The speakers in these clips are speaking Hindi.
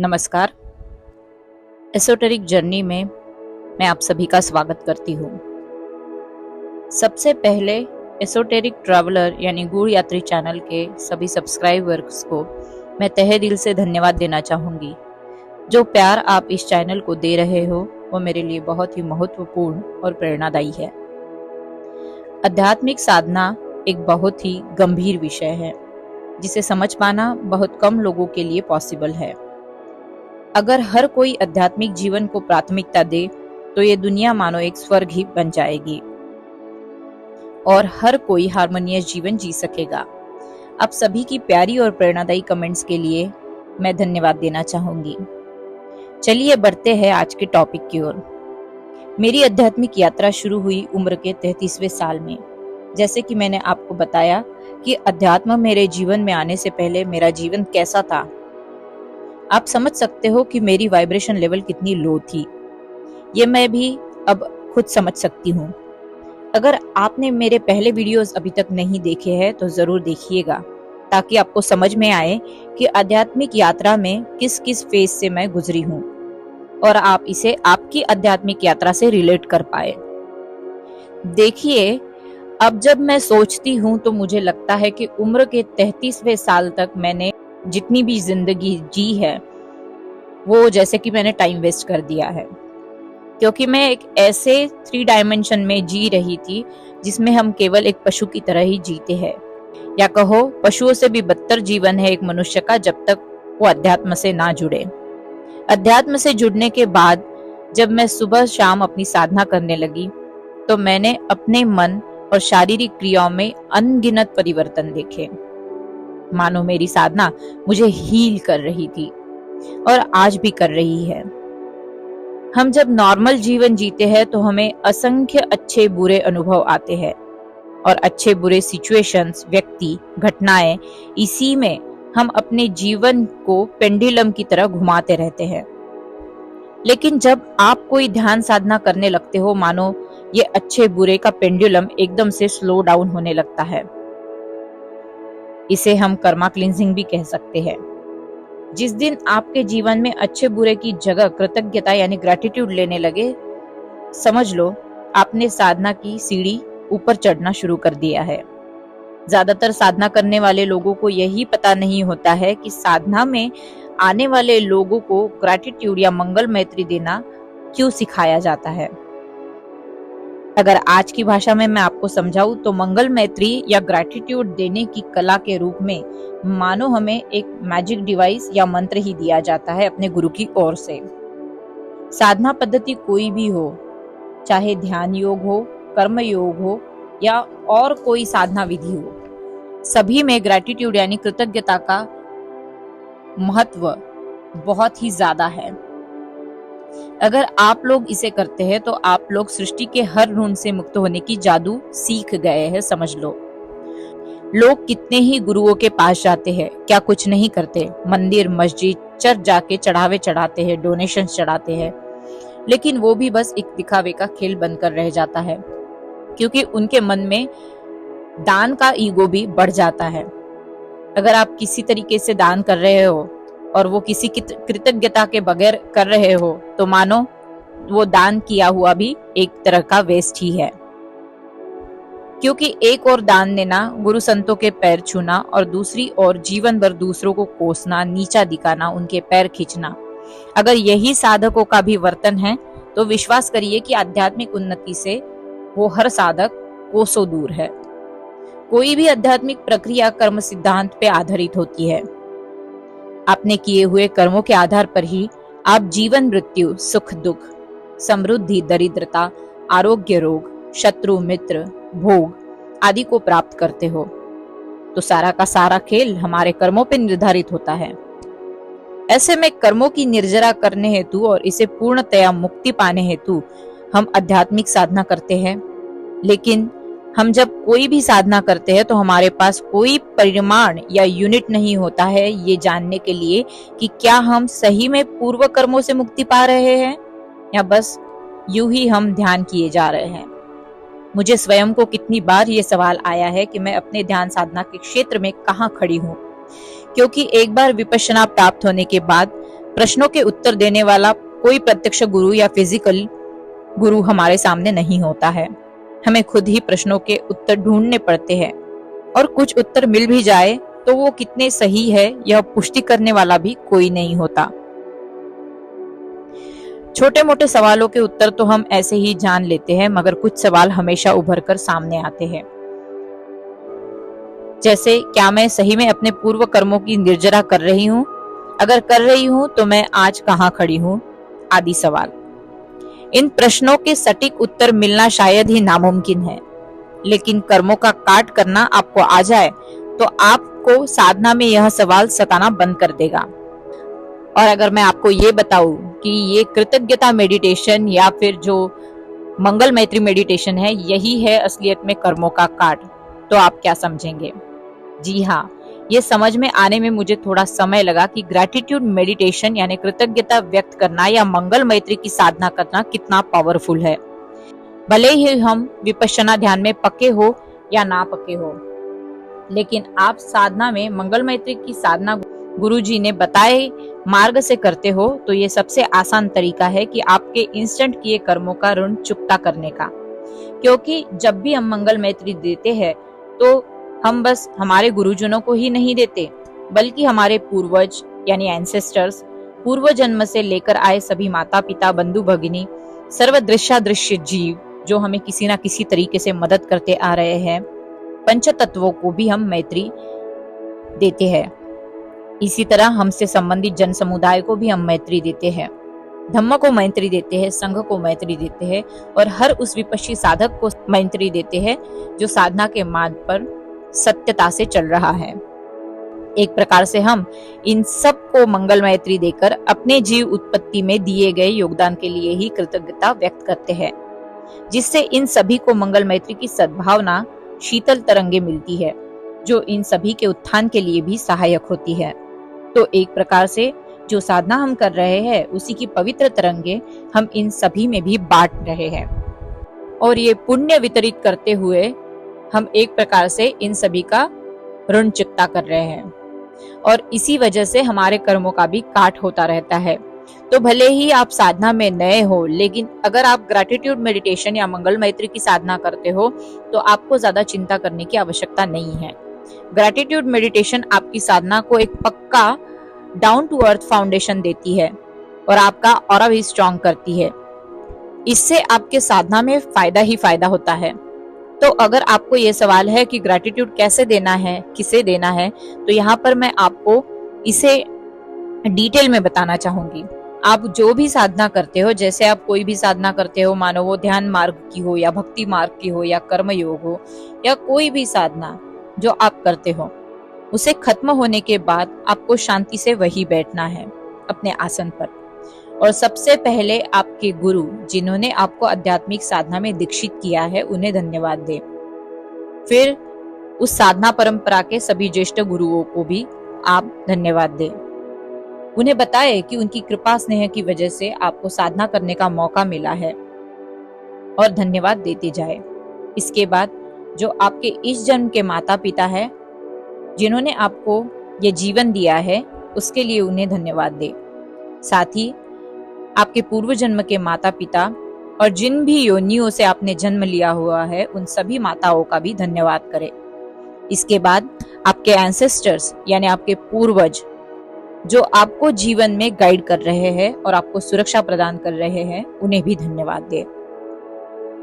नमस्कार। एसोटेरिक जर्नी में मैं आप सभी का स्वागत करती हूँ। सबसे पहले एसोटेरिक ट्रैवलर यानी गूढ़ यात्री चैनल के सभी सब्सक्राइबर्स को मैं तहे दिल से धन्यवाद देना चाहूँगी। जो प्यार आप इस चैनल को दे रहे हो वो मेरे लिए बहुत ही महत्वपूर्ण और प्रेरणादायी है। आध्यात्मिक साधना एक बहुत ही गंभीर विषय है जिसे समझ पाना बहुत कम लोगों के लिए पॉसिबल है। अगर हर कोई आध्यात्मिक जीवन को प्राथमिकता दे तो ये दुनिया मानो एक स्वर्ग ही बन जाएगी और हर कोई हार्मोनियस जीवन जी सकेगा। आप सभी की प्यारी और प्रेरणादायी कमेंट्स के लिए मैं धन्यवाद देना चाहूंगी। चलिए बढ़ते हैं आज के टॉपिक की ओर। मेरी आध्यात्मिक यात्रा शुरू हुई उम्र के 33वें साल में। जैसे कि मैंने आपको बताया कि अध्यात्म मेरे जीवन में आने से पहले मेरा जीवन कैसा था, आप समझ सकते हो कि मेरी वाइब्रेशन लेवल कितनी लो थी। ये मैं भी अब खुद समझ सकती हूँ। अगर आपने मेरे पहले वीडियोस अभी तक नहीं देखे हैं तो जरूर देखिएगा ताकि आपको समझ में आए कि आध्यात्मिक यात्रा में किस किस फेज से मैं गुजरी हूँ और आप इसे आपकी आध्यात्मिक यात्रा से रिलेट कर पाए। देखिए, अब जब मैं सोचती हूँ तो मुझे लगता है कि उम्र के 33वें साल तक मैंने जितनी भी जिंदगी जी है वो जैसे कि मैंने टाइम वेस्ट कर दिया है, क्योंकि मैं एक ऐसे 3 डायमेंशन में जी रही थी जिसमें हम केवल एक पशु की तरह ही जीते हैं, या कहो पशुओं से भी बदतर जीवन है एक मनुष्य का जब तक वो अध्यात्म से ना जुड़े। अध्यात्म से जुड़ने के बाद जब मैं सुबह शाम अपनी साधना करने लगी तो मैंने अपने मन और शारीरिक क्रियाओं में अनगिनत परिवर्तन देखे। मानो मेरी साधना मुझे हील कर रही थी और आज भी कर रही है। हम जब नॉर्मल जीवन जीते हैं तो हमें असंख्य अच्छे बुरे अनुभव आते हैं और अच्छे बुरे सिचुएशंस, व्यक्ति, घटनाएं, इसी में हम अपने जीवन को पेंडुलम की तरह घुमाते रहते हैं। लेकिन जब आप कोई ध्यान साधना करने लगते हो, मानो ये अच्छे बुरे का पेंडुलम एकदम से स्लो डाउन होने लगता है। इसे हम कर्मा क्लींजिंग भी कह सकते हैं। जिस दिन आपके जीवन में अच्छे बुरे की जगह कृतज्ञता यानी ग्रेटिट्यूड लेने लगे, समझ लो आपने साधना की सीढ़ी ऊपर चढ़ना शुरू कर दिया है। ज्यादातर साधना करने वाले लोगों को यही पता नहीं होता है कि साधना में आने वाले लोगों को ग्रेटिट्यूड या मंगल मैत्री देना क्यों सिखाया जाता है। अगर आज की भाषा में मैं आपको समझाऊं तो मंगल मैत्री या ग्रेटिट्यूड देने की कला के रूप में मानो हमें एक मैजिक डिवाइस या मंत्र ही दिया जाता है अपने गुरु की ओर से। साधना पद्धति कोई भी हो, चाहे ध्यान योग हो, कर्म योग हो या और कोई साधना विधि हो, सभी में ग्रेटिट्यूड यानी कृतज्ञता का महत्व बहुत ही ज्यादा है। अगर आप लोग इसे करते हैं तो आप लोग सृष्टि के हर ऋण से मुक्त होने की जादू सीख गए हैं, समझ लो। लोग कितने ही गुरुओं के पास जाते हैं, क्या कुछ नहीं करते। मंदिर, मस्जिद, चर्च जाके चढ़ावे चढ़ाते हैं, डोनेशन चढ़ाते हैं, लेकिन वो भी बस एक दिखावे का खेल बनकर रह जाता है, क्योंकि उनके मन में दान का ईगो भी बढ़ जाता है। अगर आप किसी तरीके से दान कर रहे हो और वो किसी की कृतज्ञता के बगैर कर रहे हो तो मानो वो दान किया हुआ भी एक तरह का वेस्ट ही है। क्योंकि एक और दान देना, गुरु संतों के पैर छूना और दूसरी ओर जीवन भर दूसरों को कोसना, नीचा दिखाना, उनके पैर खींचना, अगर यही साधकों का भी वर्तन है तो विश्वास करिए कि आध्यात्मिक उन्नति से वो हर साधक कोसों दूर है। कोई भी आध्यात्मिक प्रक्रिया कर्म सिद्धांत पे आधारित होती है। आपने किए हुए कर्मों के आधार पर ही आप जीवन, मृत्यु, सुख, दुख, समृद्धि, दरिद्रता, आरोग्य, रोग, शत्रु, मित्र, भोग आदि को प्राप्त करते हो। तो सारा का सारा खेल हमारे कर्मों पर निर्धारित होता है। ऐसे में कर्मों की निर्जरा करने हेतु और इसे पूर्णतया मुक्ति पाने हेतु हम आध्यात्मिक साधना करते हैं। लेकिन हम जब कोई भी साधना करते हैं तो हमारे पास कोई परिमाण या यूनिट नहीं होता है ये जानने के लिए कि क्या हम सही में पूर्व कर्मों से मुक्ति पा रहे हैं या बस यूं ही हम ध्यान किए जा रहे हैं। मुझे स्वयं को कितनी बार ये सवाल आया है कि मैं अपने ध्यान साधना के क्षेत्र में कहाँ खड़ी हूँ, क्योंकि एक बार विपश्यना प्राप्त होने के बाद प्रश्नों के उत्तर देने वाला कोई प्रत्यक्ष गुरु या फिजिकल गुरु हमारे सामने नहीं होता है। हमें खुद ही प्रश्नों के उत्तर ढूंढने पड़ते हैं, और कुछ उत्तर मिल भी जाए तो वो कितने सही है यह पुष्टि करने वाला भी कोई नहीं होता। छोटे मोटे सवालों के उत्तर तो हम ऐसे ही जान लेते हैं, मगर कुछ सवाल हमेशा उभर कर सामने आते हैं, जैसे क्या मैं सही में अपने पूर्व कर्मों की निर्जरा कर रही हूँ? अगर कर रही हूँ तो मैं आज कहाँ खड़ी हूँ? आदि सवाल। इन प्रश्नों के सटीक उत्तर मिलना शायद ही नामुमकिन है, लेकिन कर्मों का काट करना आपको आ जाए तो आपको साधना में यह सवाल सताना बंद कर देगा। और अगर मैं आपको ये बताऊं कि ये कृतज्ञता मेडिटेशन या फिर जो मंगल मैत्री मेडिटेशन है, यही है असलियत में कर्मों का काट, तो आप क्या समझेंगे? जी हाँ, ये समझ में आने में मुझे थोड़ा समय लगा कि ग्रैटिट्यूड मेडिटेशन यानी कृतज्ञता व्यक्त करना या मंगल मैत्री की साधना करना कितना पावरफुल है। भले ही हम विपश्यना ध्यान में पक्के हो या ना पक्के हो, लेकिन आप साधना में मंगल मैत्री की साधना गुरुजी ने बताए मार्ग से करते हो तो ये सबसे आसान तरीका है कि आपके इंस्टेंट किए कर्मों का ऋण चुकता करने का। क्योंकि जब भी हम मंगल मैत्री देते हैं तो हम बस हमारे गुरुजनों को ही नहीं देते, बल्कि हमारे पूर्वज यानी एंसेस्टर्स, पूर्व जन्म से लेकर आए सभी माता पिता, बंधु भगिनी, सर्वदृश्यादृश्य जीव जो हमें किसी ना किसी तरीके से मदद करते आ रहे हैं, पंच तत्वों को भी हम मैत्री देते हैं। इसी तरह हमसे संबंधित जन समुदाय को भी हम मैत्री देते हैं, धम्म को मैत्री देते हैं, संघ को मैत्री देते हैं, और हर उस विपश्ची साधक को मैत्री देते हैं जो साधना के मार्ग पर सत्यता से चल रहा है। एक प्रकार से हम इन सब को मंगल मैत्री देकर अपने जीव उत्पत्ति में दिए गए योगदान के लिए ही कृतज्ञता व्यक्त करते हैं, जिससे इन सभी को मंगल मैत्री की सद्भावना शीतल तरंगे मिलती है, जो इन सभी के उत्थान के लिए भी सहायक होती है। तो एक प्रकार से जो साधना हम कर रहे हैं उसी की पवित्र तरंगे हम इन सभी में भी बांट रहे हैं, और ये पुण्य वितरित करते हुए हम एक प्रकार से इन सभी का ऋण चुकता कर रहे हैं, और इसी वजह से हमारे कर्मों का भी काट होता रहता है। तो भले ही आप साधना में नए हो, लेकिन अगर आप ग्रैटिट्यूड मेडिटेशन या मंगल मैत्री की साधना करते हो तो आपको ज्यादा चिंता करने की आवश्यकता नहीं है। ग्रैटिट्यूड मेडिटेशन आपकी साधना को एक पक्का डाउन टू अर्थ फाउंडेशन देती है और आपका ऑरा भी स्ट्रॉन्ग करती है। इससे आपके साधना में फायदा ही फायदा होता है। तो अगर आपको ये सवाल है कि ग्रैटिट्यूड कैसे देना है, किसे देना है, तो यहाँ पर मैं आपको इसे डिटेल में बताना चाहूंगी। आप जो भी साधना करते हो, जैसे आप कोई भी साधना करते हो, मानो वो ध्यान मार्ग की हो या भक्ति मार्ग की हो या कर्म योग हो या कोई भी साधना जो आप करते हो, उसे खत्म होने के बाद आपको शांति से वही बैठना है अपने आसन पर, और सबसे पहले आपके गुरु जिन्होंने आपको आध्यात्मिक साधना में दीक्षित किया है उन्हें धन्यवाद दे। फिर उस साधना परंपरा के सभी ज्येष्ठ गुरुओं को भी आप धन्यवाद दें। उन्हें बताएं कि उनकी कृपा स्नेह की वजह से आपको साधना करने का मौका मिला है, और धन्यवाद देते जाए। इसके बाद जो आपके इस जन्म के माता पिता है जिन्होंने आपको ये जीवन दिया है, उसके लिए उन्हें धन्यवाद दे। साथ ही आपके पूर्व जन्म के माता पिता और जिन भी योनियों से आपने जन्म लिया हुआ है उन सभी माताओं का भी धन्यवाद करें। इसके बाद आपके एंसेस्टर्स यानी आपके पूर्वज जो आपको जीवन में गाइड कर रहे हैं और आपको सुरक्षा प्रदान कर रहे हैं, उन्हें भी धन्यवाद दे।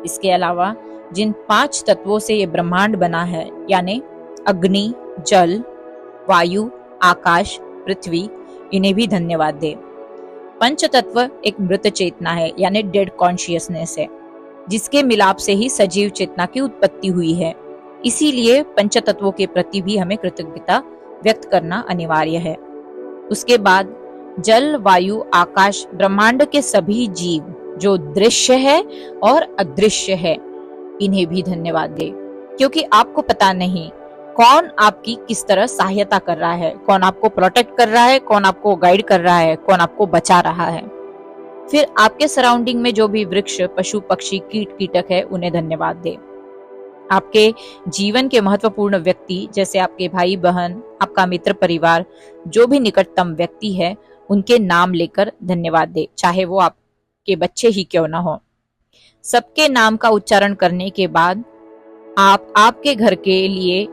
इसके अलावा जिन 5 तत्वों से ये ब्रह्मांड बना है, यानी अग्नि, जल, वायु, आकाश, पृथ्वी, इन्हें भी धन्यवाद दे। पंच तत्व एक मृत चेतना है, यानी डेड कॉन्शियसनेस है, जिसके मिलाप से ही सजीव चेतना की उत्पत्ति हुई है। इसीलिए पंच तत्वों के प्रति भी हमें कृतज्ञता व्यक्त करना अनिवार्य है। उसके बाद जल, वायु, आकाश, ब्रह्मांड के सभी जीव जो दृश्य है और अदृश्य है, इन्हें भी धन्यवाद दे, क्योंकि आपको पता नहीं कौन आपकी किस तरह सहायता कर रहा है, कौन आपको प्रोटेक्ट कर रहा है, कौन आपको गाइड कर रहा है, कौन आपको बचा रहा है। फिर आपके सराउंडिंग में जो भी वृक्ष, पशु, पक्षी, कीट, कीटक है, उन्हें धन्यवाद दे। आपके जीवन के महत्वपूर्ण व्यक्ति जैसे आपके भाई बहन, आपका मित्र परिवार, जो भी निकटतम व्यक्ति है, उनके नाम लेकर धन्यवाद दे, चाहे वो आपके बच्चे ही क्यों ना हो। सबके नाम का उच्चारण करने के बाद आप आपके घर के लिए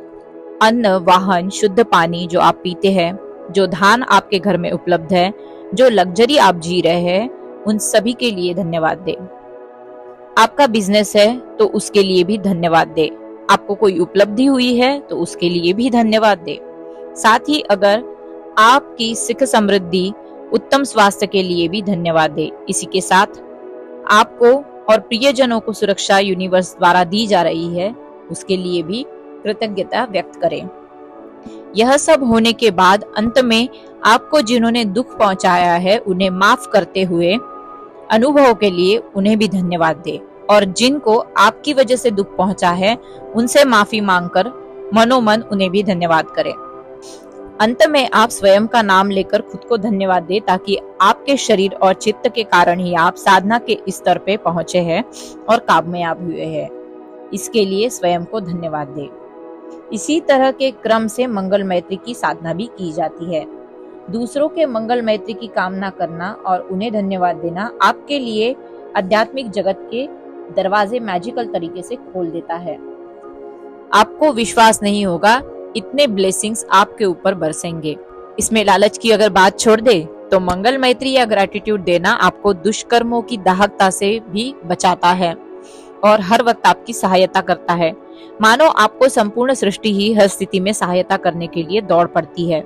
अन्न, वाहन, शुद्ध पानी जो आप पीते हैं, जो धान आपके घर में उपलब्ध है, जो लग्जरी आप जी रहे हैं, उन सभी के लिए धन्यवाद दे। आपका बिजनेस है तो उसके लिए भी धन्यवाद दे। आपको कोई उपलब्धि हुई है तो उसके लिए भी धन्यवाद दे। साथ ही अगर आपकी सुख समृद्धि, उत्तम स्वास्थ्य के लिए भी धन्यवाद दे। इसी के साथ आपको और प्रियजनों को सुरक्षा यूनिवर्स द्वारा दी जा रही है, उसके लिए भी कृतज्ञता व्यक्त करें। यह सब होने के बाद अंत में आपको जिन्होंने दुख पहुंचाया है उन्हें माफ करते हुए अनुभव के लिए उन्हें भी धन्यवाद दे, और जिनको आपकी वजह से दुख पहुंचा है उनसे माफी मांगकर मनोमन उन्हें भी धन्यवाद करें। अंत में आप स्वयं का नाम लेकर खुद को धन्यवाद दे, ताकि आपके शरीर और चित्त के कारण ही आप साधना के स्तर पे पहुंचे हैं और कामयाब हुए हैं। इसके लिए स्वयं को धन्यवाद दे। इसी तरह के क्रम से मंगल मैत्री की साधना भी की जाती है। दूसरों के मंगल मैत्री की कामना करना और उन्हें धन्यवाद देना आपके लिए आध्यात्मिक जगत के दरवाजे मैजिकल तरीके से खोल देता है। आपको विश्वास नहीं होगा इतने ब्लेसिंग्स आपके ऊपर बरसेंगे। इसमें लालच की अगर बात छोड़ दे तो मंगल मैत्री या ग्रैटिट्यूड देना आपको दुष्कर्मों की दाहकता से भी बचाता है और हर वक्त आपकी सहायता करता है। मानो आपको संपूर्ण सृष्टि ही हर स्थिति में सहायता करने के लिए दौड़ पड़ती है।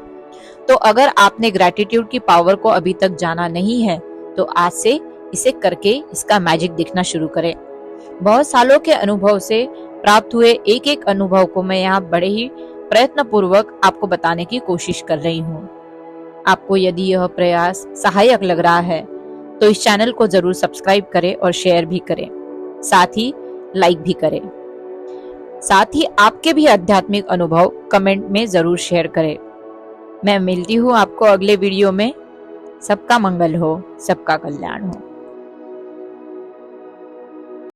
तो अगर आपने ग्रैटिट्यूड की पावर को अभी तक जाना नहीं है तो आज से इसे करके इसका मैजिक दिखना शुरू करें। बहुत सालों के अनुभव से प्राप्त हुए एक एक अनुभव को मैं यहाँ बड़े ही प्रयत्न पूर्वक आपको बताने की कोशिश कर रही हूँ। आपको यदि यह प्रयास सहायक लग रहा है तो इस चैनल को जरूर सब्सक्राइब करें और शेयर भी करें, साथ ही लाइक भी करें। साथ ही आपके भी आध्यात्मिक अनुभव कमेंट में जरूर शेयर करें। मैं मिलती हूँ आपको अगले वीडियो में। सबका मंगल हो, सबका कल्याण हो।